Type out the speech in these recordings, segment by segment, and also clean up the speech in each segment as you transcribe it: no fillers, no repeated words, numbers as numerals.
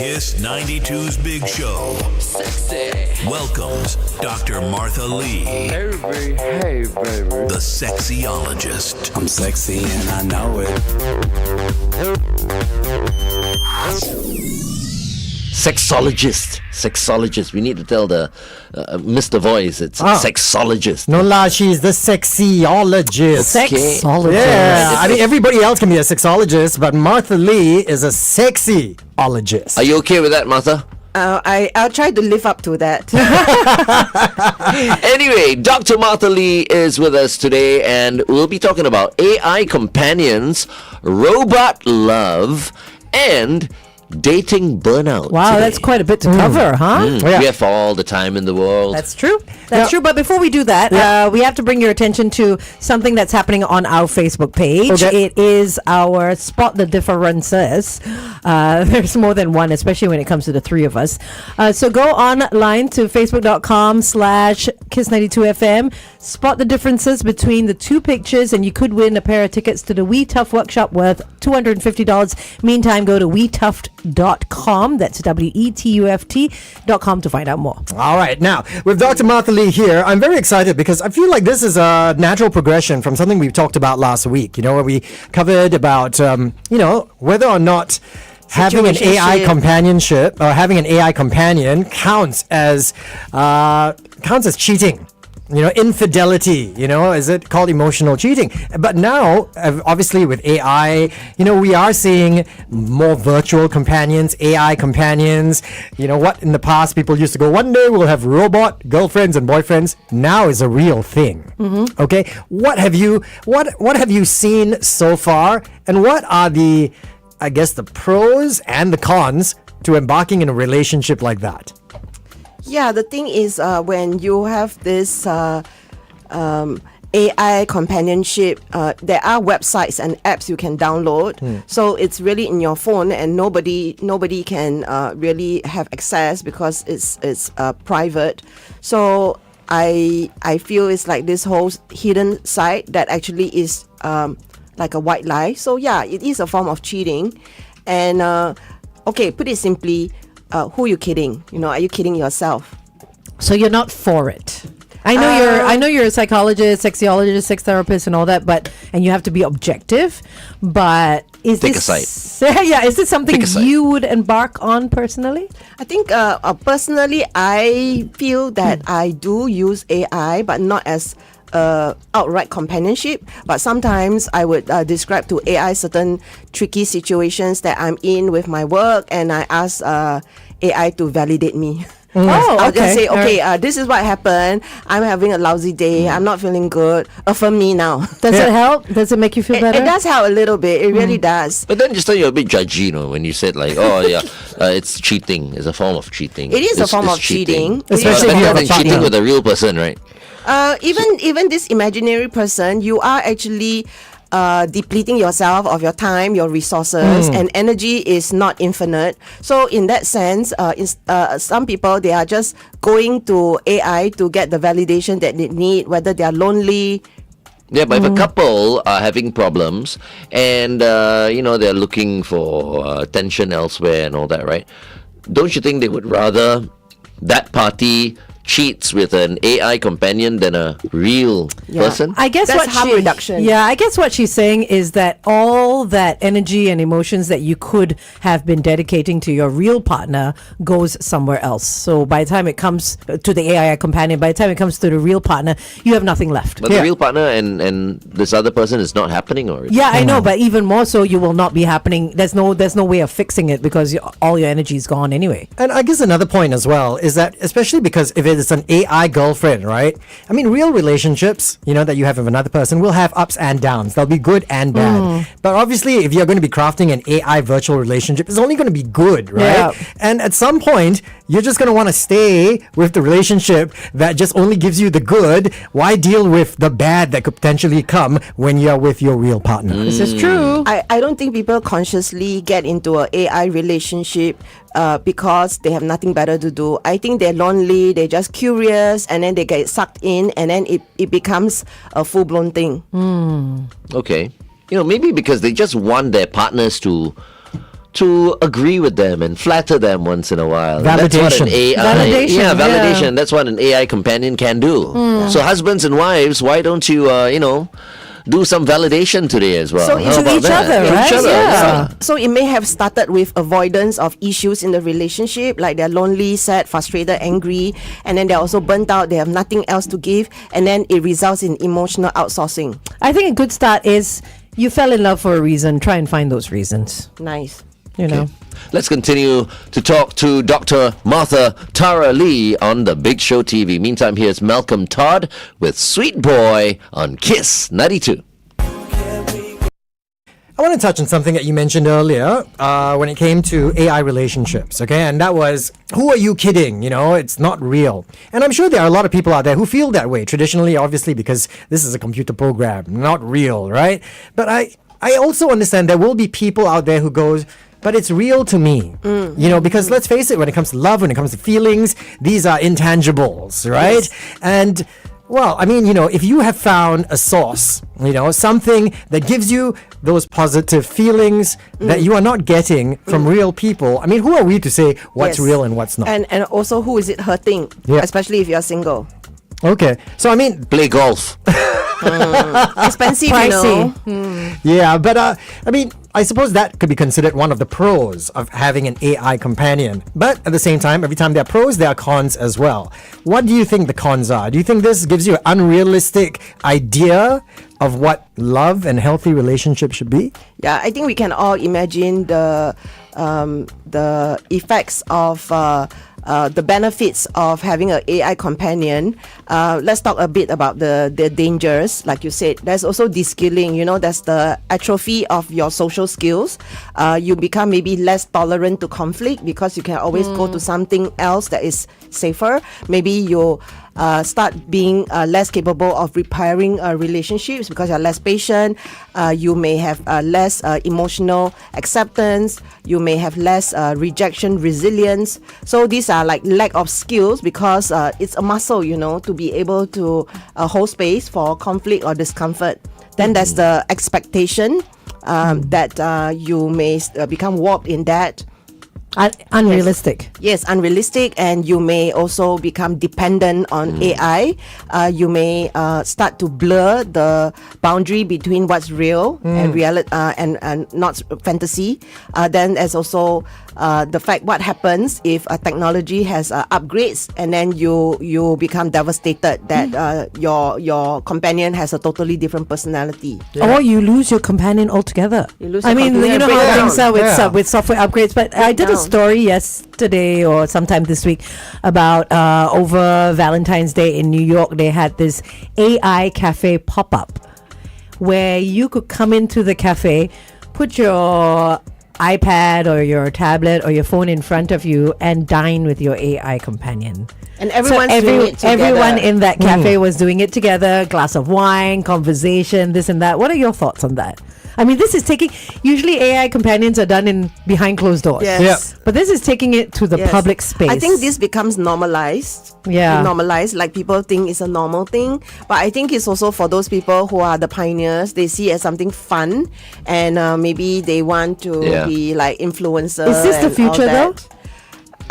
Kiss 92's Big Show Sexy. welcomes Dr. Martha Lee, Hey, baby. the sexologist. I'm sexy and I know it. Sexologist. We need to tell the Mr. Voice. It's sexologist. No la, she's the sexologist. Sexologist. Yeah, I mean everybody else can be a sexologist, but Martha Lee is a sexyologist. Are you okay with that, Martha? I'll try to live up to that. Anyway, Dr. Martha Lee is with us today, and we'll be talking about AI companions, robot love, and dating burnout. Wow, today. that's quite a bit to cover, huh? Yeah. We have all the time in the world. That's true. That's true. But before we do that, we have to bring your attention to something that's happening on our Facebook page. Okay. It is our Spot the Differences. There's more than one, especially when it comes to the three of us. So go online to facebook.com/Kiss92FM. Spot the differences between the two pictures, and you could win a pair of tickets to the We Tough workshop worth $250. Meantime, go to wetuft.com. That's WETUFT.com to find out more. All right, now with Dr. Martha Lee here, I'm very excited because I feel like this is a natural progression from something we talked about last week. You know, where we covered about whether or not having an AI companionship or having an AI companion counts as cheating. You know, infidelity, is it called emotional cheating? But now, obviously with AI, we are seeing more virtual companions, AI companions. You know what, in the past people used to go, one day we'll have robot girlfriends and boyfriends. Now is a real thing. Mm-hmm. Okay, what have you seen so far, and what are the pros and the cons to embarking in a relationship like that? Yeah, the thing is, when you have this AI companionship, there are websites and apps you can download. So it's really in your phone, and nobody can really have access because it's private. So I feel it's like this whole hidden site that actually is like a white lie. So yeah, it is a form of cheating. And okay, put it simply. Who are you kidding? Are you kidding yourself? So you're not for it. I know you're a psychologist, sexologist, sex therapist, and all that, and you have to be objective. But is Take this a side. Yeah, is this something you would embark on personally? I think personally, I feel that I do use AI, but not as outright companionship. But sometimes I would describe to AI certain tricky situations that I'm in with my work, and I ask AI to validate me. I'll just say, okay, this is what happened. I'm having a lousy day. I'm not feeling good. Affirm me now. Does it help? Does it make you feel better? It does help a little bit. It really does. But then just thought you're a bit judgy, when you said like, it's cheating. It's a form of cheating. It is a form of cheating. Especially if you have a cheating partner. with a real person, right? Even this imaginary person, you are actually depleting yourself of your time, your resources, and energy is not infinite. So in that sense, some people, they are just going to AI to get the validation that they need, whether they are lonely. Yeah, but if a couple are having problems and they're looking for attention elsewhere and all that, right? Don't you think they would rather that party cheats with an AI companion than a real person? I guess That's harm reduction. Yeah, I guess what she's saying is that all that energy and emotions that you could have been dedicating to your real partner goes somewhere else. So by the time it comes to the AI companion, by the time it comes to the real partner, you have nothing left. But the real partner and this other person is not happening already. Yeah, I know, but even more so, you will not be happening. There's no way of fixing it because all your energy is gone anyway. And I guess another point as well is that, especially because if it's an AI girlfriend, right? I mean, real relationships, that you have with another person will have ups and downs. They'll be good and bad. But obviously, if you're going to be crafting an AI virtual relationship, it's only going to be good, right? Yeah. And at some point, you're just going to want to stay with the relationship that just only gives you the good. Why deal with the bad that could potentially come when you're with your real partner? This is true. I don't think people consciously get into an AI relationship because they have nothing better to do. I think they're lonely, they're just curious, and then they get sucked in, and then it becomes a full-blown thing. Okay. Maybe because they just want their partners to to agree with them and flatter them once in a while. That's what an Validation. AI, Validation, yeah, yeah. validation. That's what an AI companion can do. So husbands and wives, why don't you, do some validation today as well? So How to about each that? other, To right? each other, Yeah. So it may have started with avoidance of issues in the relationship, like they're lonely, sad, frustrated, angry, and then they're also burnt out, they have nothing else to give, and then it results in emotional outsourcing. I think a good start is you fell in love for a reason. Try and find those reasons. Nice. You know. Let's continue to talk to Dr. Martha Tara Lee on the Big Show TV. Meantime, here's Malcolm Todd with Sweet Boy on Kiss 92. I want to touch on something that you mentioned earlier when it came to AI relationships, okay? And that was, who are you kidding? You know, it's not real. And I'm sure there are a lot of people out there who feel that way, traditionally, obviously, because this is a computer program, not real, right? But I also understand there will be people out there who goes, but it's real to me, you know, because let's face it, when it comes to love, when it comes to feelings, these are intangibles, right? Yes. And well, I mean, you know, if you have found a source, you know, something that gives you those positive feelings that you are not getting from real people, I mean, who are we to say what's Yes. real and what's not? And also, who is it hurting? Yeah. Especially if you're single. Okay, so I mean, Play golf. Expensive, Pricey. you know. yeah, but I mean, I suppose that could be considered one of the pros of having an AI companion. But at the same time, every time there are pros, there are cons as well. What do you think the cons are? Do you think this gives you an unrealistic idea of what love and healthy relationship should be? Yeah, I think we can all imagine the effects of the benefits of having an AI companion. Let's talk a bit about the dangers. Like you said, there's also de-skilling. You know, there's the atrophy of your social skills. You become maybe less tolerant to conflict because you can always go to something else that is safer. Maybe you start being less capable of repairing relationships because you're less patient. You may have less emotional acceptance. You may have less rejection resilience. So these are like lack of skills because it's a muscle, you know, to be able to hold space for conflict or discomfort. Then there's the expectation that you may become warped in that. Unrealistic. Yes, unrealistic, and you may also become dependent on AI. You may start to blur the boundary between what's real and reality and not fantasy. Then there's also the fact what happens if a technology has upgrades, and then you become devastated that your companion has a totally different personality. Or you lose your companion altogether. You lose I your mean, companion you know and how break things down. are with, Yeah. with software upgrades. But I did a down. story yesterday or sometime this week about over Valentine's Day in New York, they had this AI cafe pop-up where you could come into the cafe, put your iPad or your tablet or your phone in front of you and dine with your AI companion. And everyone's doing it together. Everyone in that cafe was doing it together, glass of wine, conversation, this and that. What are your thoughts on that? I mean, this is taking, usually AI companions are done in behind closed doors. Yes. But this is taking it to the Yes. public space. I think this becomes normalized. Yeah. Normalized, like people think it's a normal thing. But I think it's also for those people who are the pioneers. They see it as something fun, and maybe they want to be like influencers. Is this the and all future though? that.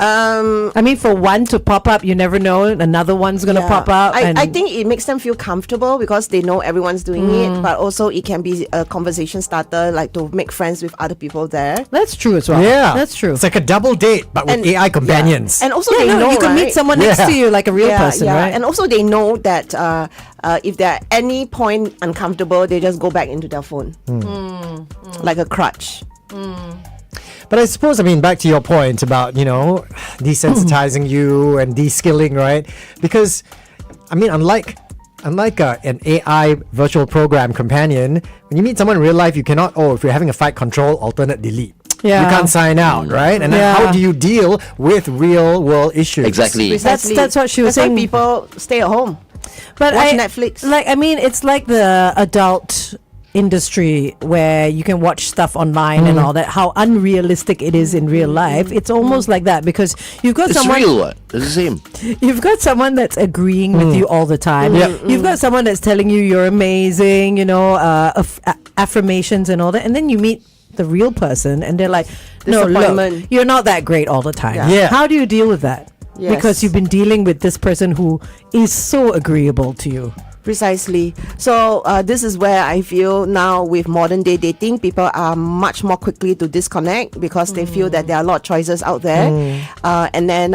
I mean, for one to pop up, you never know. Another one's going to pop up. I think it makes them feel comfortable because they know everyone's doing it. But also it can be a conversation starter, like to make friends with other people there. That's true as well. Yeah. That's true. It's like a double date, but with And- AI companions. Yeah. And also Yeah, they no, know, you can right? meet someone next Yeah. to you like a real person, yeah. right? And also they know that if they're at any point uncomfortable, they just go back into their phone. Like a crutch. But I suppose, I mean, back to your point about, you know, desensitizing you and de-skilling, right? Because, I mean, unlike an AI virtual program companion, when you meet someone in real life, you cannot, if you're having a fight, control, alternate, delete. Yeah. You can't sign out, right? And then Yeah. how do you deal with real world issues? Exactly. Precisely. That's what she was That's why saying. people stay at home. But Watch Netflix. Like, I mean, it's like the adult industry where you can watch stuff online and all that. How unrealistic it is in real life. It's almost like that because you've got It's someone. real, what? It's the same. You've got someone that's agreeing with you all the time. You've got someone that's telling you you're amazing. You know, affirmations and all that, and then you meet the real person, and they're like, no, look, Disappointment. you're not that great all the time. Yeah. Yeah. How do you deal with that? Yes. Because you've been dealing with this person who is so agreeable to you. Precisely. So this is where I feel now with modern day dating, people are much more quickly to disconnect because they feel that there are a lot of choices out there, and then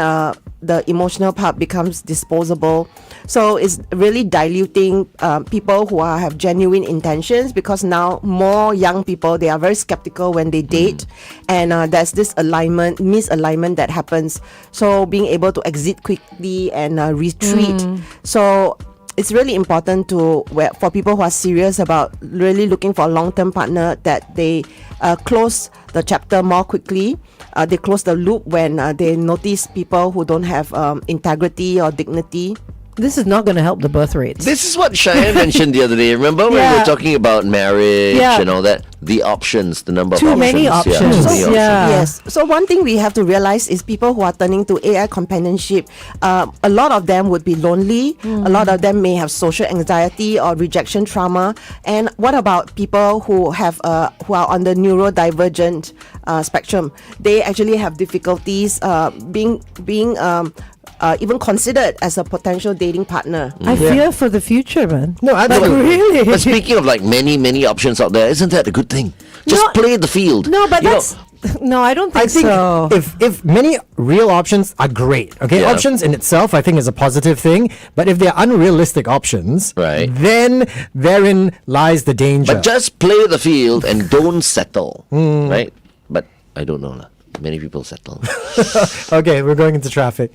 the emotional part becomes disposable. So it's really diluting people who have genuine intentions, because now more young people, they are very skeptical when they date, and there's this misalignment that happens. So being able to exit quickly and retreat. So it's really important for people who are serious about really looking for a long-term partner, that they close the chapter more quickly. They close the loop when they notice people who don't have integrity or dignity. This is not going to help the birth rates. This is what Cheyenne mentioned the other day. Remember when we Yeah. were talking about marriage Yeah. and all that? The options, the number Too of options. many options. Yeah, too many options. Yeah. Yes. So one thing we have to realize is people who are turning to AI companionship, a lot of them would be lonely. A lot of them may have social anxiety or rejection trauma. And what about people who who are on the neurodivergent spectrum? They actually have difficulties being even considered as a potential dating partner. I fear for the future, man. No, Like, absolutely. really. But speaking of like many options out there, isn't that a good thing? Just No. play the field. No, but You know, that's no, I don't think, I think so. if many real options are great, okay, Yeah. options in itself I think is a positive thing. But if they're unrealistic options, Right. then therein lies the danger. but just play the field and don't settle, right? But I don't know lah. Many people settle. Okay, we're going into traffic.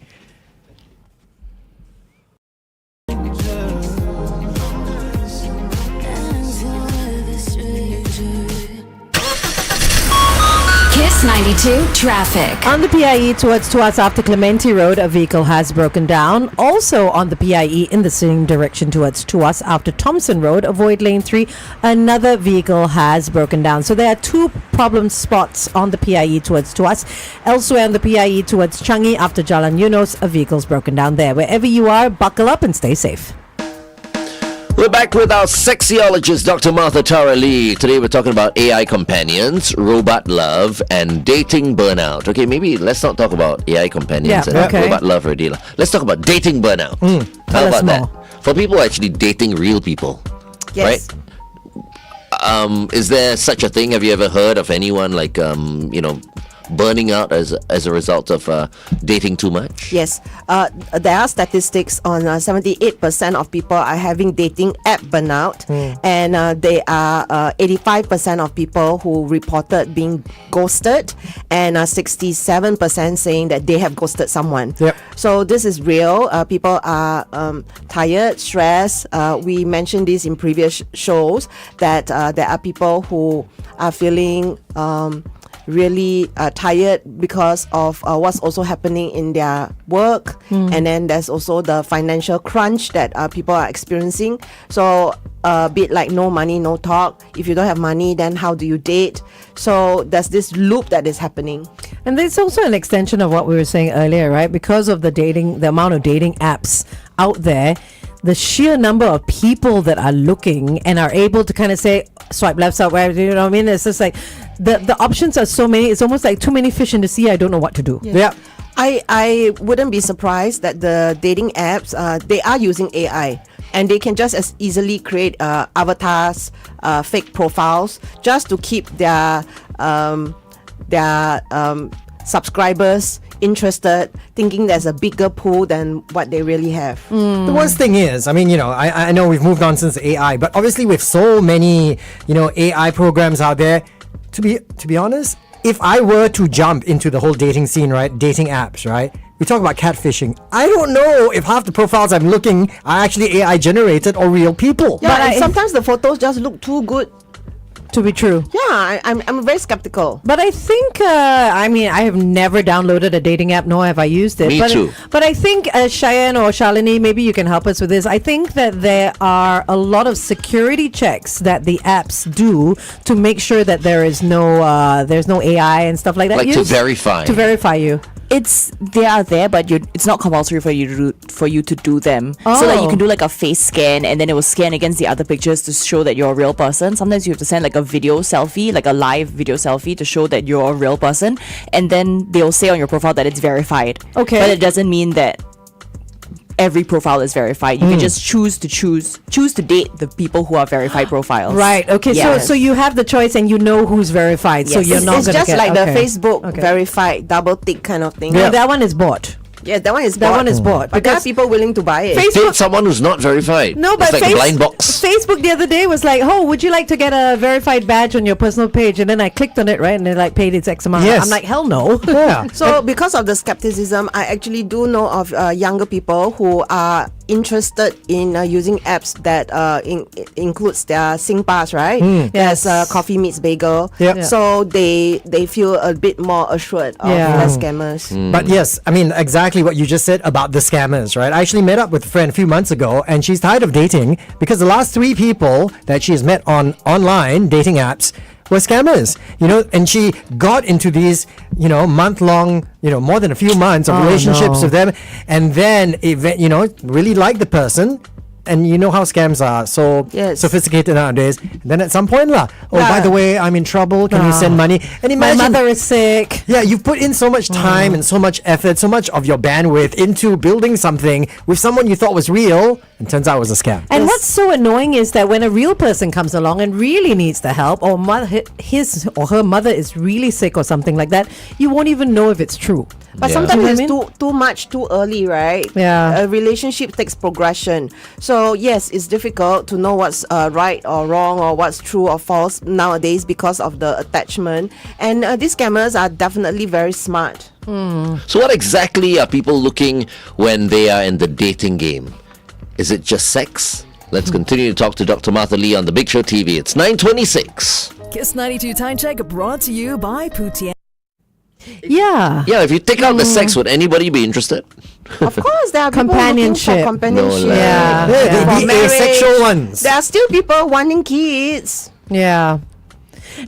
Kiss 92 traffic. On the PIE towards after Clementi Road, a vehicle has broken down. Also on the PIE in the same direction towards Tuas after Thompson Road, avoid lane 3, another vehicle has broken down. So there are two problem spots on the PIE towards Tuas. Elsewhere on the PIE towards Changi after Jalan Eunos, a vehicle's broken down there. Wherever you are, buckle up and stay safe. We're back with our sexologist, Dr. Martha Tara Lee. Today we're talking about AI companions, robot love, and dating burnout. Okay, maybe let's not talk about AI companions Yeah, and okay. robot love already. Let's talk about dating burnout. Tell How us about that? more. For people actually dating real people, Yes. right? Is there such a thing? Have you ever heard of anyone like, burning out as a result of dating too much? Yes, there are statistics on 78% of people are having dating app burnout, and they are 85% of people who reported being ghosted, and 67% saying that they have ghosted someone. Yep. So this is real. People are tired, stressed. We mentioned this in previous shows that there are people who are feeling really tired because of what's also happening in their work, and then there's also the financial crunch that people are experiencing. So a bit like no money, no talk. If you don't have money, then how do you date? So there's this loop that is happening. And it's also an extension of what we were saying earlier, right? Because of the amount of dating apps out there, the sheer number of people that are looking and are able to kind of say swipe left, swipe right, you know what I mean? It's just like the options are so many. It's almost like too many fish in the sea. I don't know what to do. Yeah. I wouldn't be surprised that the dating apps, they are using AI, and they can just as easily create avatars, fake profiles, just to keep their subscribers interested, thinking there's a bigger pool than what they really have. The worst thing is, I mean, I know we've moved on since AI, but obviously with so many, AI programs out there, to be honest, if I were to jump into the whole dating scene, right, dating apps, right, we talk about catfishing. I don't know if half the profiles I'm looking are actually AI generated or real people. Yeah, But and I- sometimes the photos just look too good. To be true. Yeah, I'm very skeptical. But I think, I have never downloaded a dating app, nor have I used it. Me but, too. But I think, Cheyenne or Shalini, maybe you can help us with this. I think that there are a lot of security checks that the apps do to make sure that there's no AI and stuff like that. Like to verify. To verify you. They are there, but it's not compulsory for you for you to do them. So that you can do like a face scan, and then it will scan against the other pictures to show that you're a real person. Sometimes you have to send like a video selfie, like a live video selfie, to show that you're a real person, and then they'll say on your profile that it's verified. Okay. But it doesn't mean that every profile is verified. You can just choose to date the people who are verified profiles. Right. Okay. Yes. So you have the choice, and you know who's verified. So Yes. you're not It's gonna just get, like okay. the Facebook Okay. verified double tick kind of thing. No, that one is bought. Yeah, that one is That bought. one is bought But there are because people willing to buy it. Date someone who's not verified. No, but it's like a blind box. Facebook the other day was like, "Oh, would you like to get a verified badge on your personal page?" And then I clicked on it, right, and it like paid its X amount. Yes. I'm like, "Hell no!" Yeah. So because of the skepticism, I actually do know of younger people who are interested in using apps that includes their SingPass, right? Yes. There's Coffee Meets Bagel. Yep. Yeah. So they feel a bit more assured of Yeah. less scammers. But yes, I mean, exactly what you just said about the scammers, right? I actually met up with a friend a few months ago, and she's tired of dating because the last 3 people that she has met on online dating apps were scammers, and she got into these, month-long, more than a few months of relationships no. with them, and then, really like the person. And you know how scams are so Yes. sophisticated nowadays. Then at some point, by Yeah. the way, I'm in trouble. Can you send money? And My imagine, mother is sick. yeah, you've put in so much time and so much effort, so much of your bandwidth into building something with someone you thought was real, and turns out it was a scam. And what's so annoying is that when a real person comes along and really needs the help, or his or her mother is really sick or something like that, you won't even know if it's true. But Yeah. sometimes You know it's what I mean? too much too early, right? Yeah. A relationship takes progression. So yes, it's difficult to know what's right or wrong or what's true or false nowadays because of the attachment. And these scammers are definitely very smart. So what exactly are people looking when they are in the dating game? Is it just sex? Let's continue to talk to Dr. Martha Lee on The Big Show TV. It's 9:26. Kiss 92 Time Check brought to you by Putian. Yeah. Yeah, if you take out the sex, would anybody be interested? Of course, there are people looking Companionship. for companionship. No, Yeah. Yeah, For the asexual ones. There are still people wanting kids. Yeah.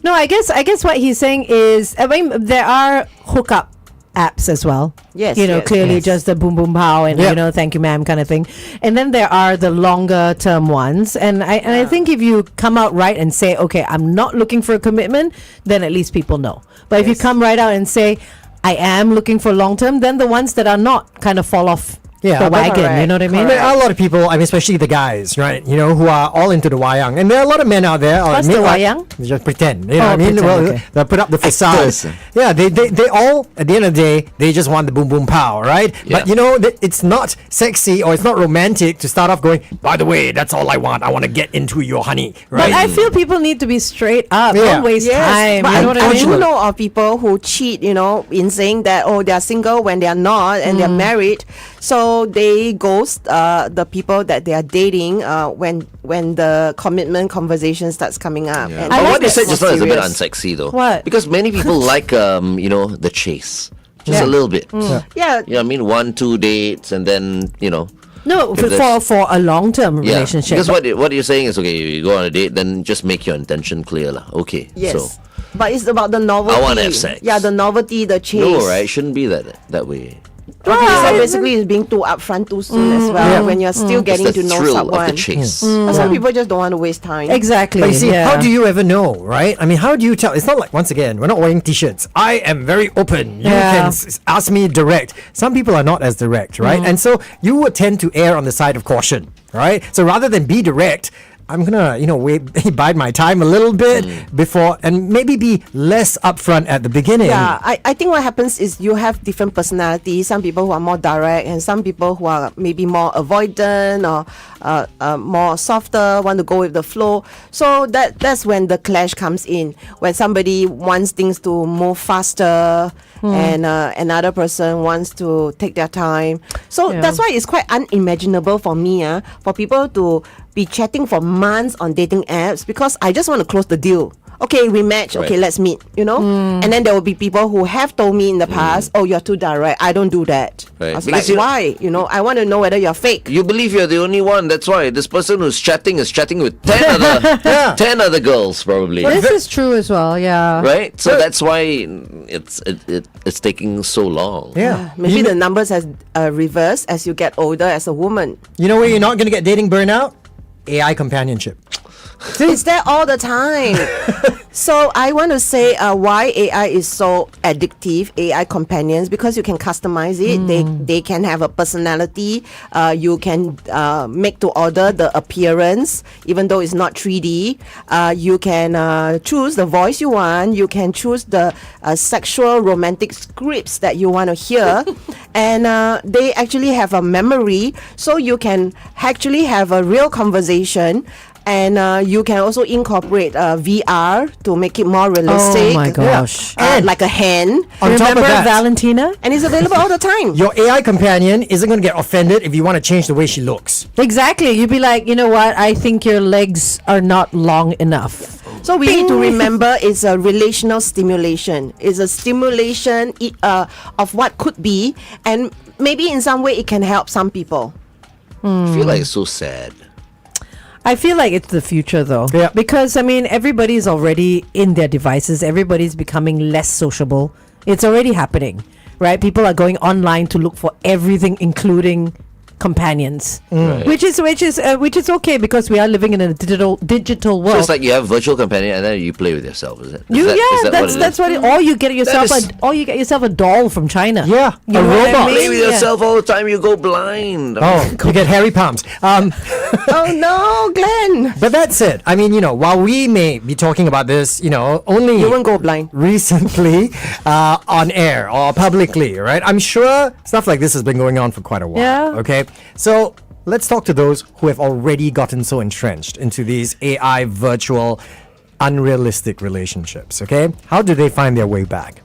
No, I guess what he's saying is, I mean, there are hookup apps as well. Yes, yes, clearly yes. just the boom boom pow and Yep. thank you ma'am kind of thing. And then there are the longer term ones. And I think if you come out right and say, okay, I'm not looking for a commitment, then at least people know. But if you come right out and say, I am looking for long term, then the ones that are not kind of fall off Yeah, the but- wagon. You know what I mean? There are a lot of people, I mean, especially the guys, right? Who are all into the wayang. And there are a lot of men out there. What's the wayang? Just pretend. You know what I mean? pretend, Well, okay. they put up the facade. Actors. Yeah, they all, at the end of the day, they just want the boom boom pow, right? But Yeah. it's not sexy or it's not romantic to start off going, by the way, that's all I want. I want to get into your honey, right? But I feel people need to be straight up. Yeah. Don't waste time. but You know what I I mean? do know of people who cheat, in saying that they are single when they are not and they are married. So they ghost the people that they are dating when the commitment conversation starts coming up. Yeah. And But like what you that's said just now more is a bit serious. unsexy, though. What? Because many people like, the chase. Just a little bit. Yeah, Yeah, I mean, 1-2 dates, and then, No, If there's- for a long term Yeah. relationship. Because what you're saying is, okay, you go on a date, then just make your intention clear. Okay. yes. So, But it's about the novelty. wanna have sex. Yeah, the novelty, the chase. no, right? Shouldn't be that way. Okay, so basically it's being too upfront too soon as well when you're still getting It's to the know thrill someone. of the chase. But some people just don't want to waste time. Exactly. But you see, yeah. how do you ever know, right? I mean, how do you tell? It's not like, once again, we're not wearing t-shirts. I am very open. You Yeah. can ask me direct. Some people are not as direct, right? And so you would tend to err on the side of caution, right? So rather than be direct, I'm gonna, bide my time a little bit before, and maybe be less upfront at the beginning. Yeah, I think what happens is you have different personalities. Some people who are more direct, and some people who are maybe more avoidant or more softer, want to go with the flow. So that's when the clash comes in. When somebody wants things to move faster, and another person wants to take their time. So Yeah. that's why it's quite unimaginable for me, for people to be chatting for months on dating apps, because I just want to close the deal. okay, we match. Okay, let's meet. And then there will be people who have told me in the past, oh, you're too direct. I don't do that. Right. I was Because like, why? I want to know whether you're fake. You believe you're the only one. That's why this person who's chatting is chatting with 10 other 10 other girls probably. This is true as well. Yeah. Right? So that's why it's taking so long. Yeah. Maybe the numbers has reversed as you get older as a woman. You know where you're not going to get dating burnout? AI companionship. It's there all the time. So I want to say why AI is so addictive, AI companions, because you can customize it. They can have a personality. You can make to order the appearance, even though it's not 3D. You can choose the voice you want. You can choose the sexual romantic scripts that you want to hear. And they actually have a memory, so you can actually have a real conversation. And you can also incorporate VR to make it more realistic. Oh my gosh. And like a hen. On top of Remember that, Valentina? And it's available all the time. your AI companion isn't going to get offended if you want to change the way she looks. Exactly. You'd be like, you know what? I think your legs are not long enough. So we need to remember it's a relational stimulation. It's a stimulation of what could be. And maybe in some way it can help some people. I feel like it's so sad. I feel like it's the future though. Yeah. Because everybody's already in their devices. Everybody's becoming less sociable. It's already happening, right? People are going online to look for everything, including companions, Right. which is okay because we are living in a digital world. So it's like you have virtual companion and then you play with yourself, is it? That's what it, or you get yourself a doll from China. Yeah, You a know what I robot. mean? Play with Yeah. yourself all the time, you go blind. Oh, you get hairy palms. Oh no, Glenn. But that's it. I mean, while we may be talking about this, only You won't go blind. recently on air or publicly, right? I'm sure stuff like this has been going on for quite a while. Yeah. Okay. So let's talk to those who have already gotten so entrenched into these AI virtual, unrealistic relationships. Okay. How do they find their way back?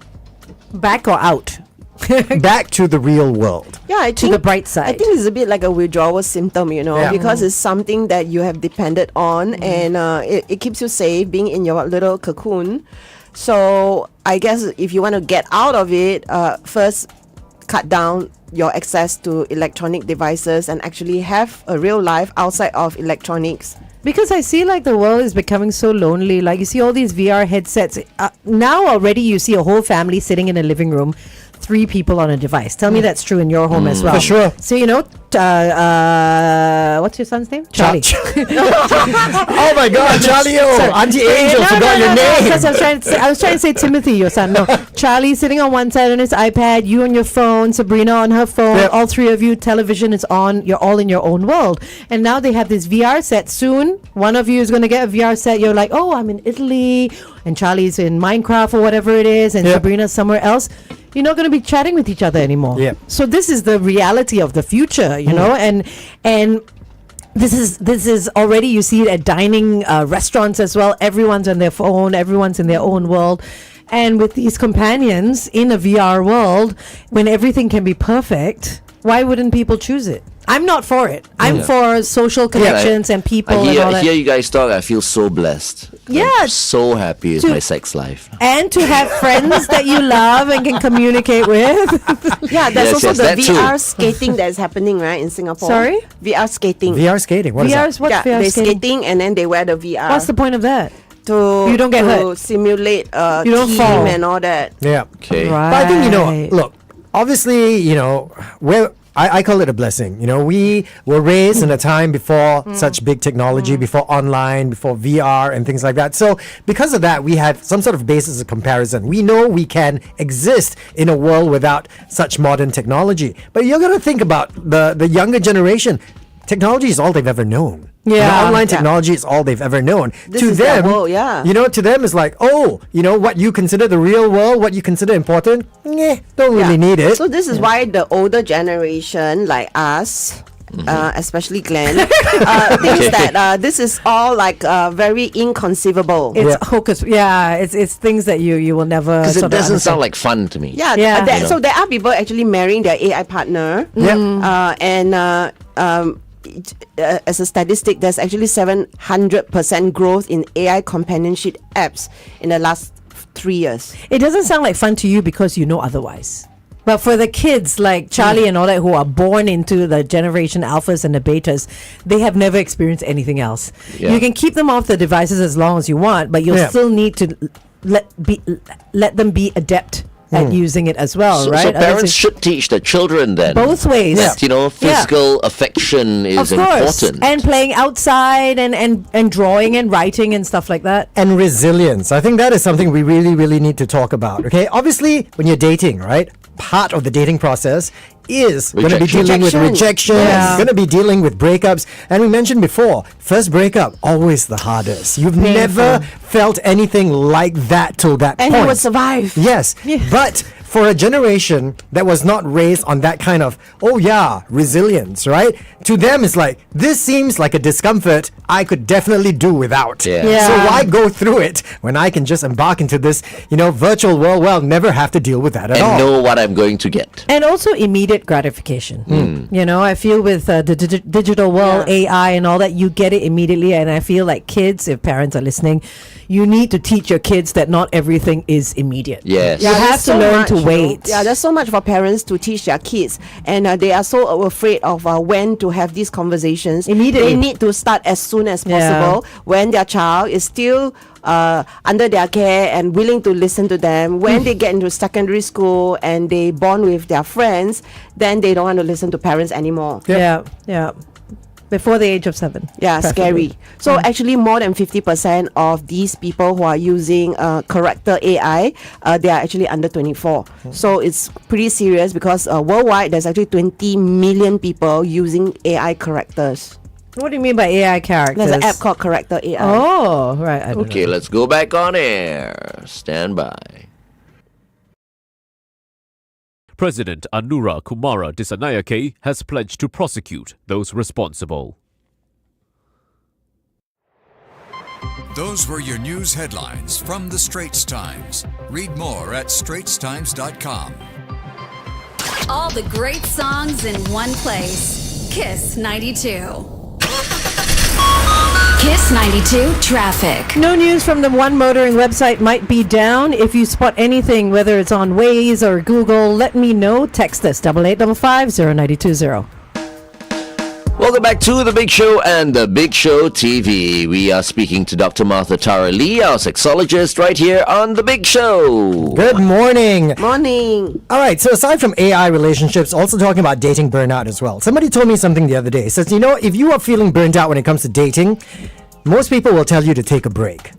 Back or out? Back to the real world. Yeah, I To think the bright side. I think it's a bit like a withdrawal symptom, Yeah. because it's something that you have depended on, and it keeps you safe being in your little cocoon. So I guess if you want to get out of it, first cut down your access to electronic devices and actually have a real life outside of electronics. Because I see like the world is becoming so lonely. Like you see all these VR headsets. Now already you see a whole family sitting in a living room, 3 people on a device. Tell me that's true in your home as well. For sure. So what's your son's name? Charlie. Oh my God, Charlie! Oh, Auntie Angel forgot your name. Because I was trying to say Timothy, your son. No, Charlie sitting on one side on his iPad, you on your phone, Sabrina on her phone. Yep. All 3 of you, television is on. You're all in your own world. And now they have this VR set. Soon, one of you is going to get a VR set. You're like, oh, I'm in Italy, and Charlie's in Minecraft or whatever it is, and Yep. Sabrina's somewhere else. You're not going to be chatting with each other anymore. Yep. So this is the reality of the future, you know, and this is already, you see it at dining restaurants as well. Everyone's on their phone, everyone's in their own world. And with these companions in a VR world, when everything can be perfect, why wouldn't people choose it? I'm not for it. I'm for social connections and people and all I that. hear you guys talk, I feel so blessed. Yeah. I'm so happy with To- my sex life. And to have friends that you love and can communicate with. Yeah, there's Yes, also yes, the that too. VR skating that's happening right in Singapore. Sorry? VR skating. VR skating. What is that? VR's what's yeah, VR they're skating? skating and then they wear the VR. What's the point of that? to You don't get to hurt. simulate You don't team fall. and all that. Yeah. Okay. Right. But I think, look, obviously, I call it a blessing. We were raised in a time before such big technology, before online, before VR and things like that. So because of that, we have some sort of basis of comparison. We know we can exist in a world without such modern technology. But you're going to think about the younger generation. Technology is all they've ever known. Yeah. Online technology is all they've ever known. This To is their them, world, yeah. to them it's like, what you consider the real world, what you consider important, don't really need it. So this is why the older generation, like us, especially Glenn, thinks that this is all like very inconceivable. It's hocus. Yeah, it's things that you will never. Because it sort of doesn't sound understand. like fun to me. Yeah, Yeah. so there are people actually marrying their AI partner. Yeah. And as a statistic, there's actually 700% growth in AI companionship apps in the last 3 years. It doesn't sound like fun to you because you know otherwise. But for the kids like Charlie and all that who are born into the generation alphas and the betas, they have never experienced anything else. Yeah. You can keep them off the devices as long as you want, but you'll still need to let them be adept at using it as well, So, right? so Otherwise parents it's should teach their children then. both ways. That, physical affection is Of course. important. And playing outside and drawing and writing and stuff like that. And resilience. I think that is something we really, really need to talk about. Okay, obviously, when you're dating, right? Part of the dating process is going to be dealing with rejection, going to be dealing with breakups. And we mentioned before, first breakup, always the hardest. You've never felt anything like that till that point. And you will survive. Yes. But for a generation that was not raised on that kind of, resilience, right? To them, it's like, this seems like a discomfort I could definitely do without. Yeah. So why go through it when I can just embark into this, virtual world where I'll never have to deal with that at all? And know what I'm going to get. And also immediate gratification. I feel with the digital world, AI and all that, you get it immediately. And I feel like kids, if parents are listening, you need to teach your kids that not everything is immediate. Yes. You have there's to so learn much, to wait. Yeah, there's so much for parents to teach their kids, and they are so afraid of when to have these conversations. Immediately. They need to start as soon as possible when their child is still under their care and willing to listen to them. When they get into secondary school and they bond with their friends, then they don't want to listen to parents anymore. Yeah. Before the age of 7. Yeah, preferably. scary. So actually more than 50% of these people who are using corrector AI, they are actually under 24. So it's pretty serious because worldwide there's actually 20 million people using AI correctors. What do you mean by AI characters? There's an app called Corrector AI. Oh, right. I don't Okay, know. let's go back on air. Stand by. President Anura Kumara Dissanayake has pledged to prosecute those responsible. Those were your news headlines from the Straits Times. Read more at straitstimes.com. All the great songs in one place. Kiss 92. Kiss 92 traffic. No news from the One Motoring website might be down. If you spot anything, whether it's on Waze or Google, let me know. Text us 8855-0920. Welcome back to The Big Show and The Big Show TV. We are speaking to Dr. Martha Tara Lee, our sexologist, right here on The Big Show. Good morning. Morning. All right, so aside from AI relationships, also talking about dating burnout as well. Somebody told me something the other day. It says, if you are feeling burnt out when it comes to dating, most people will tell you to take a break.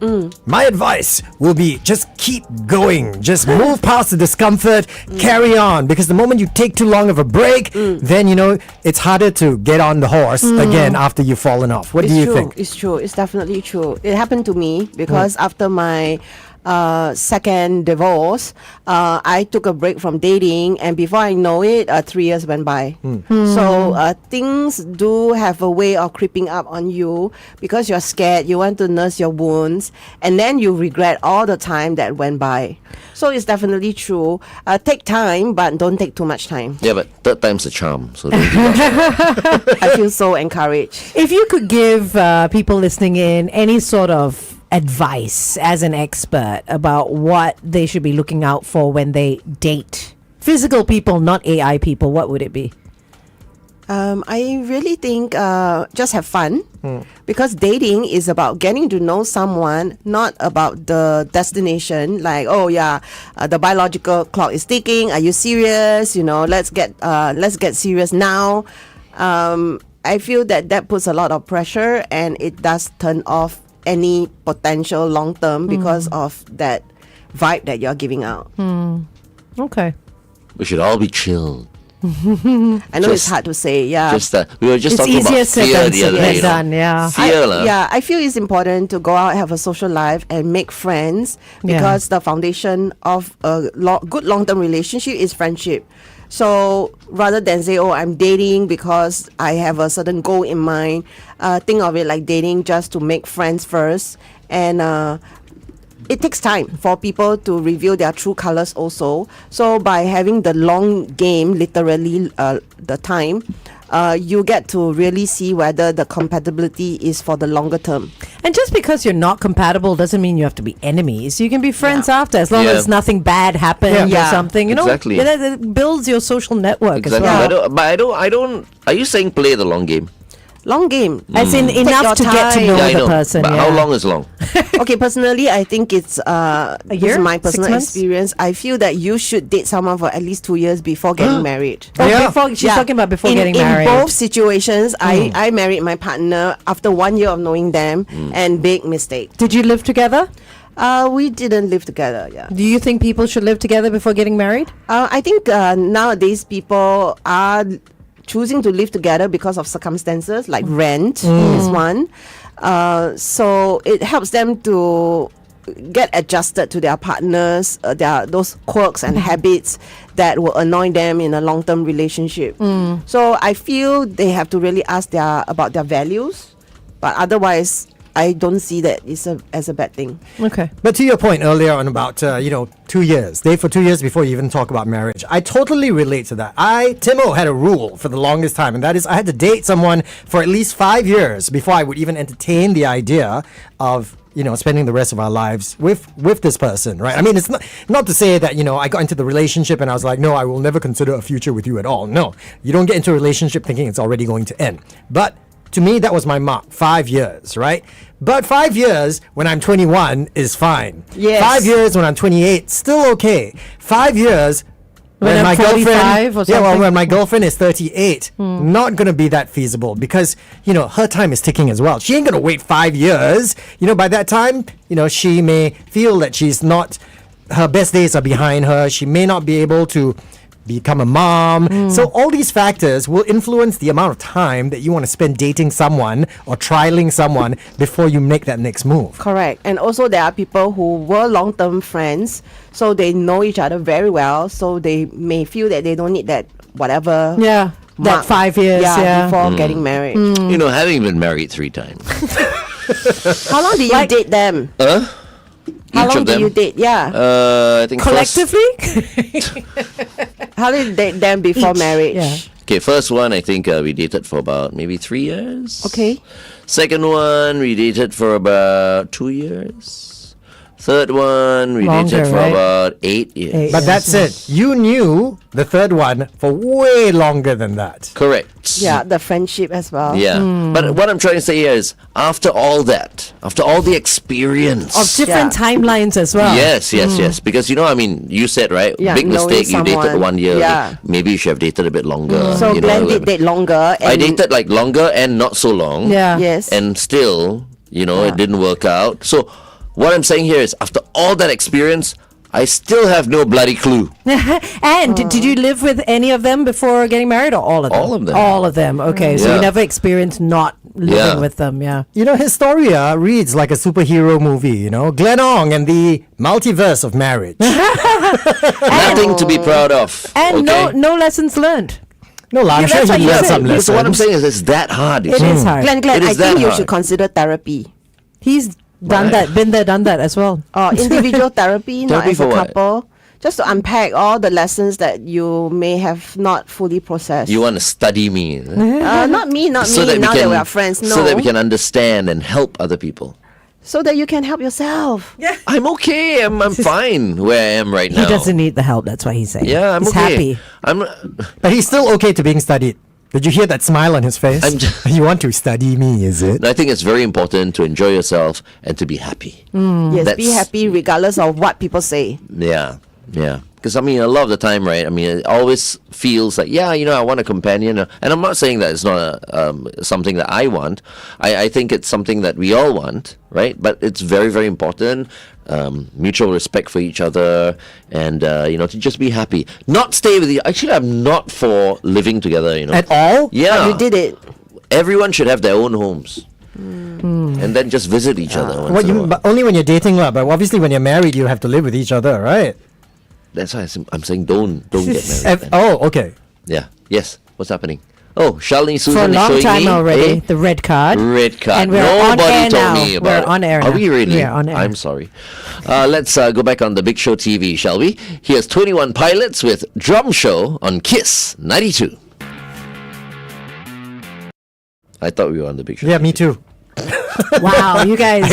My advice will be just keep going. Just move past the discomfort, carry on. Because the moment you take too long of a break, then, it's harder to get on the horse again after you've fallen off. What do you think? It's true. It's definitely true. It happened to me because after my second divorce, I took a break from dating, and before I know it, 3 years went by. So things do have a way of creeping up on you because you're scared, you want to nurse your wounds, and then you regret all the time that went by. So it's definitely true. Take time, but don't take too much time. Yeah, but third time's a charm. So don't give up. I feel so encouraged. If you could give people listening in any sort of advice as an expert about what they should be looking out for when they date physical people, not AI people, what would it be? I really think just have fun, because dating is about getting to know someone, not about the destination. Like, the biological clock is ticking. Are you serious? Let's get serious now. I feel that puts a lot of pressure, and it does turn off any potential long term because of that vibe that you're giving out. Okay. We should all be chilled. I know it's hard to say. Yeah. We were just It's talking easier about said fear than the other day. done, yeah. Fear, I feel it's important to go out, have a social life, and make friends, because the foundation of a good long-term relationship is friendship. So rather than say, I'm dating because I have a certain goal in mind, think of it like dating just to make friends first. And it takes time for people to reveal their true colors also. So by having the long game, literally the time, you get to really see whether the compatibility is for the longer term. And just because you're not compatible doesn't mean you have to be enemies. You can be friends after, as long Yeah. as nothing bad happened or something. You know, Exactly. It builds your social network Exactly. as well. I don't. Are you saying play the long game? Long game. As in your enough to get to time. know I the know. person. But how long is long? Okay, personally, I think it's this year? is my 6 personal months? experience. I feel that you should date someone for at least 2 years before getting married. Oh, Yeah. before she's talking about before getting in married. both situations, I married my partner after 1 year of knowing them, and big mistake. Did you live together? We didn't live together. Yeah. Do you think people should live together before getting married? I think nowadays people are choosing to live together because of circumstances, like rent is one. So it helps them to get adjusted to their partners, those quirks and habits that will annoy them in a long-term relationship. So I feel they have to really ask about their values, but otherwise I don't see that as a bad thing. Okay. But to your point earlier on about 2 years, date for 2 years before you even talk about marriage, I totally relate to that. Timo had a rule for the longest time, and that is I had to date someone for at least 5 years before I would even entertain the idea of spending the rest of our lives with this person, right? I mean, it's not to say that I got into the relationship and I was like, no, I will never consider a future with you at all. No, you don't get into a relationship thinking it's already going to end. But to me, that was my mark, 5 years, right? But 5 years when I'm 21 is fine. Yes. 5 years when I'm 28, still okay. 5 years When I'm my 45 girlfriend, or yeah, well, something? when my girlfriend is 38, not gonna be that feasible because her time is ticking as well. She ain't gonna wait 5 years. By that time, she may feel that she's not. Her best days are behind her. She may not be able to become a mom. So all these factors will influence the amount of time that you want to spend dating someone or trialing someone before you make that next move. Correct. And also there are people who were long-term friends, so they know each other very well, so they may feel that they don't need that whatever Yeah. That 5 years. Yeah. before getting married. Having been married 3 times. How long did you date them? How Each long of did them? you date? Yeah. I think Collectively? How did you date them before marriage? Yeah. Okay, first one, I think we dated for about maybe 3 years. Okay. Second one, we dated for about 2 years. Third one, we Longer, dated for right? about 8 years. 8 But that's it. You knew the third one for way longer than that. Correct. Yeah, the friendship as well. Yeah. But what I'm trying to say here is, after all that, after all the experience Of different timelines as well. Yes. Because you said, right? Yeah, big knowing mistake. You dated someone. 1 year. Yeah. Maybe you should have dated a bit longer. So Glenn did date longer. And I dated like longer and not so long. Yeah. Yes. And still, it didn't work out. So what I'm saying here is, after all that experience, I still have no bloody clue. And did you live with any of them before getting married, or all of them? All of them. All of them. Okay, so Yeah. you never experienced not living Yeah. with them. Yeah. Historia reads like a superhero movie, Glenn Ong and the multiverse of marriage. Nothing to be proud of. And okay? no lessons learned. No, I'm Yeah, sure that's what he you learned said. some Because lessons. what I'm saying is, it's that hard. you It see. is hard. Glenn, It is I that think you hard. should consider therapy. He's done that, been there, done that as well. Individual therapy, not Therapy as a for what? couple. Just to unpack all the lessons that you may have not fully processed. You want to study me. Not me. Now that we are friends. No. So that we can understand and help other people. So that you can help yourself. I'm okay. I'm fine where I am right He now. doesn't need the help. That's why he's saying. Yeah, I'm he's okay. happy. But he's still okay to being studied. Did you hear that smile on his face? You want to study me, is it? I think it's very important to enjoy yourself and to be happy. Yes, be That's- happy regardless of what people say. Yeah. Because a lot of the time, right? It always feels like, I want a companion, and I'm not saying that it's not something that I want. I think it's something that we all want, right? But it's very, very important. Mutual respect for each other, and to just be happy. Not stay with you. Actually, I'm not for living together. At all? Yeah. But you did it. Everyone should have their own homes. And then just visit each other. once in a while. But only when you're dating, but obviously when you're married, you have to live with each other, right? That's why I'm saying don't get married. then. Okay. Yeah. Yes. What's happening? Oh, Shalini For a Susan is long showing time me already, the red card. Red card. And we're Nobody on air told now. me about We're it. on air Are now. we really? We are on air. I'm sorry. Let's go back on the Big Show TV, shall we? Here's 21 Pilots with Drum Show on Kiss 92. I thought we were on the Big Show. Yeah, me too. Wow, you guys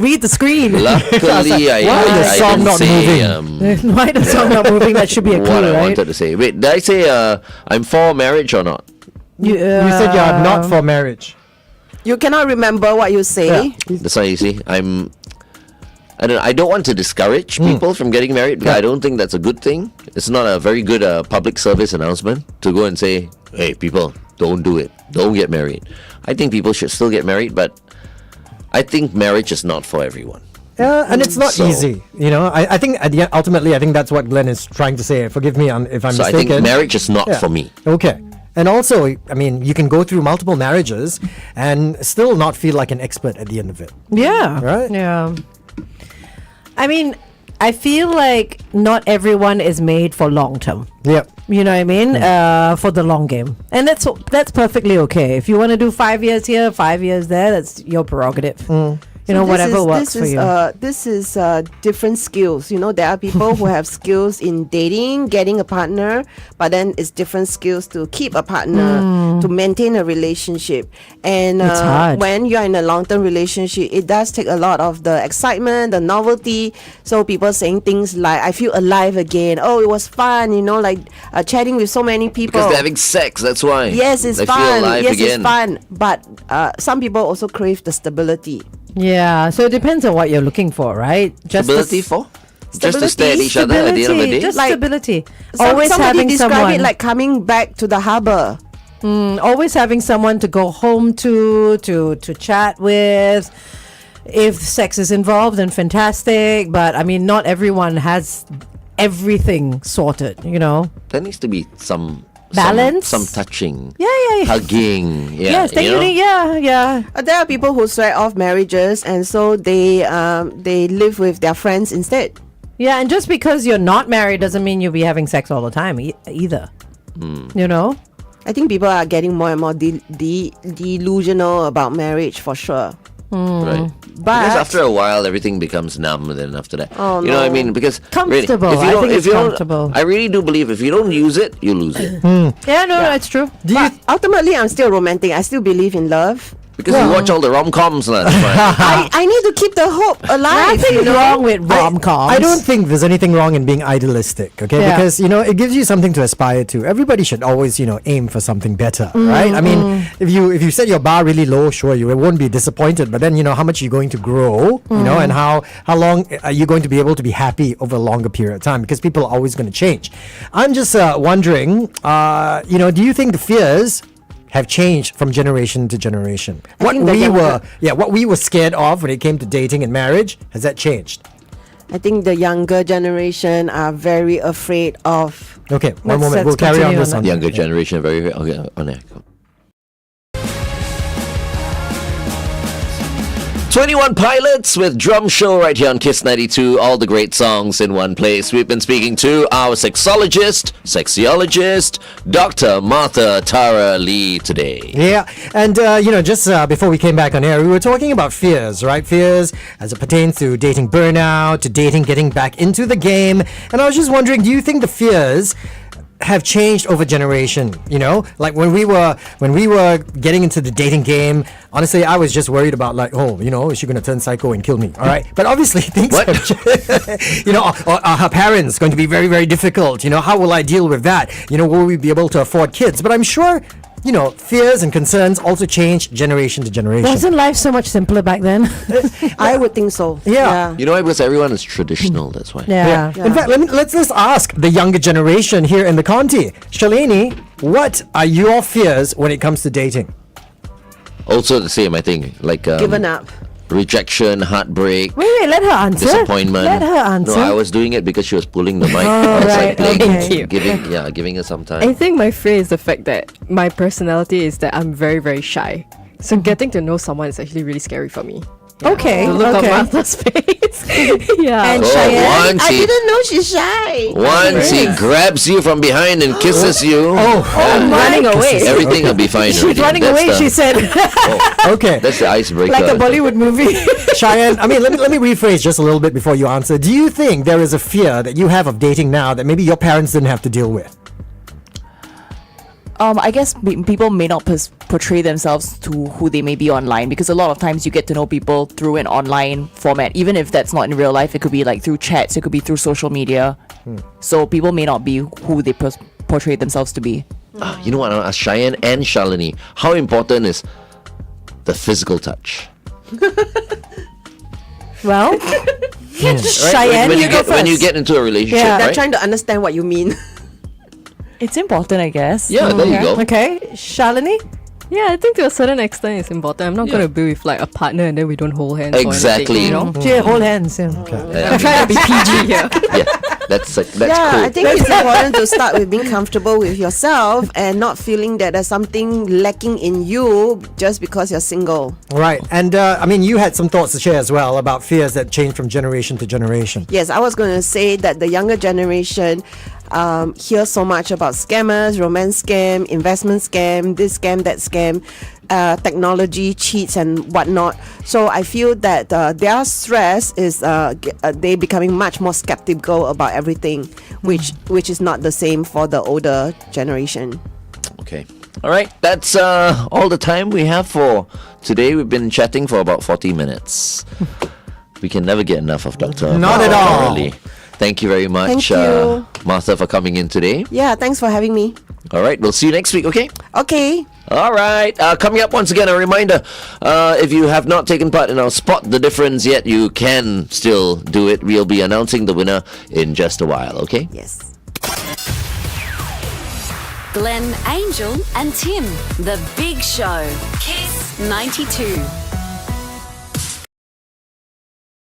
read the screen. Luckily, I why the song didn't not say Why the song not moving? That should be a clue, what I right? wanted to say. Wait, did I say I'm for marriage or not? You said you're not for marriage. You cannot remember what you say. Yeah. That's why you see, I don't want to discourage people from getting married because I don't think that's a good thing. It's not a very good public service announcement to go and say, hey, people, don't do it. Don't get married. I think people should still get married, but I think marriage is not for everyone. Yeah, and it's not So- easy. You know, I think ultimately, I think that's what Glenn is trying to say. Forgive me if I'm So I mistaken. think marriage is not Yeah. for me. Okay. And also, I mean, you can go through multiple marriages and still not feel like an expert at the end of it. Yeah. Right? Yeah. I mean, I feel like not everyone is made for long term. Yep. You know what I mean? For the long game. And that's perfectly okay. If you want to do 5 years here, 5 years there, that's your prerogative. You know, whatever works for you. This is different skills. You know, there are people who have skills in dating, getting a partner, but then it's different skills to keep a partner, to maintain a relationship. And It's hard. when you're in a long-term relationship, it does take a lot of the excitement, the novelty. So people saying things like, I feel alive again. Oh, it was fun, you know, like chatting with so many people. Because they're having sex, that's why. Yes, it's they fun. Feel alive Yes, again. it's fun. But some people also crave the stability. Yeah, so it depends on what you're looking for, right? Just Stability for? Just to stare at each other at the end of the day? Just Like, stability. Somebody having describe someone, it like coming back to the harbor. always having someone to go home to chat with. If sex is involved, then fantastic. But I mean, not everyone has everything sorted. You know. There needs to be some Balance? some touching, Yeah. hugging. Yeah, Yes, then you know? yeah. There are people who swear off marriages, and so they live with their friends instead. Yeah, and just because you're not married doesn't mean you'll be having sex all the time either. You know? I think people are getting more and more delusional about marriage for sure. Right. But Because after a while, everything becomes numb, and then after that, Oh, you know what I no. mean? Because Comfortable. Really, I think if it's you don't- comfortable. I really do believe if you don't use it, you lose it. Yeah, no, that's true. but ultimately, I'm still romantic. I still believe in love. Because you watch all the rom-coms, lah. That's why. I need to keep the hope alive. Nothing you know? wrong with rom-coms. I don't think there's anything wrong in being idealistic, okay? Yeah. Because, you know, it gives you something to aspire to. Everybody should always, you know, aim for something better, right? I mean, if you set your bar really low, sure, you won't be disappointed. But then, you know, how much are you going to grow, you know, and how long are you going to be able to be happy over a longer period of time? Because people are always going to change. I'm just wondering, you know, do you think the fears have changed from generation to generation? What think the we were scared of when it came to dating and marriage, has that changed? I think the younger generation are very afraid of. Okay, one Let's- moment. We'll let's carry on continue this on one. that. Younger generation, very okay. On there. 21 Pilots with Drum Show right here on Kiss 92. All the great songs in one place. We've been speaking to our sexologist, Dr. Martha Tara Lee today. Yeah, and you know, just before we came back on air, we were talking about fears, right? Fears as it pertains to dating burnout, to dating getting back into the game. And I was just wondering, do you think the fears have changed over generation? You know, like when we were getting into the dating game, honestly, I was just worried about like, oh, you know, is she going to turn psycho and kill me? All right, but obviously things have changed. You know, are her parents going to be very, very difficult? You know, how will I deal with that? You know, will we be able to afford kids? But I'm sure, you know, fears and concerns also change generation to generation. Wasn't life so much simpler back then? I would think so. Yeah. You know why? Because everyone is traditional, that's why. Yeah. In fact, let's ask the younger generation here in the Conti. Shalini, what are your fears when it comes to dating? Also the same, I think. Like Given up. rejection, heartbreak, Wait, let her answer. disappointment. Let her answer. No, I was doing it because she was pulling the mic. Oh, I was right, like playing, okay. giving her some time. I think my fear is the fact that my personality is that I'm very, very shy. So getting to know someone is actually really scary for me. Okay. The look okay. on Martha's face. Yeah. And Oh, Cheyenne, once I he- didn't know she's shy. Once he grabs you from behind and kisses you, running away. everything will be fine. She's already. running That's away, the- she said. Okay. That's the icebreaker. Like a Bollywood movie. Cheyenne, I mean, let me rephrase just a little bit before you answer. Do you think there is a fear that you have of dating now that maybe your parents didn't have to deal with? I guess people may not portray themselves to who they may be online, because a lot of times you get to know people through an online format, even if that's not in real life. It could be like through chats, it could be through social media. So people may not be who they portray themselves to be. You know what? I want to ask Cheyenne and Shalini, how important is the physical touch? Well, Right? Cheyenne, when you go when you first. get into a relationship, They're right? trying to understand what you mean. It's important, I guess. Yeah, there you go. Okay, Shalini? Yeah, I think to a certain extent it's important. I'm not going to be with like a partner and then we don't hold hands. Exactly. Or anything, Yeah, hold hands. Yeah. I'm trying to be PG here. Yeah, that's cool. I think it's important to start with being comfortable with yourself and not feeling that there's something lacking in you just because you're single. Right. And I mean, you had some thoughts to share as well about fears that change from generation to generation. Yes, I was going to say that the younger generation hear so much about scammers, romance scam, investment scam, this scam, that scam, technology cheats and whatnot. So I feel that their stress is they becoming much more skeptical about everything, which is not the same for the older generation. Okay. All right. That's all the time we have for today. We've been chatting for about 40 minutes. We can never get enough of Dr. Not at all. Really. Thank you very much, Thank you. Martha, for coming in today. Yeah, thanks for having me. All right. We'll see you next week, okay? Okay. All right. Coming up once again, a reminder. If you have not taken part in our Spot the Difference yet, you can still do it. We'll be announcing the winner in just a while, okay? Yes. Glenn, Angel, and Tim. The Big Show. Kiss 92.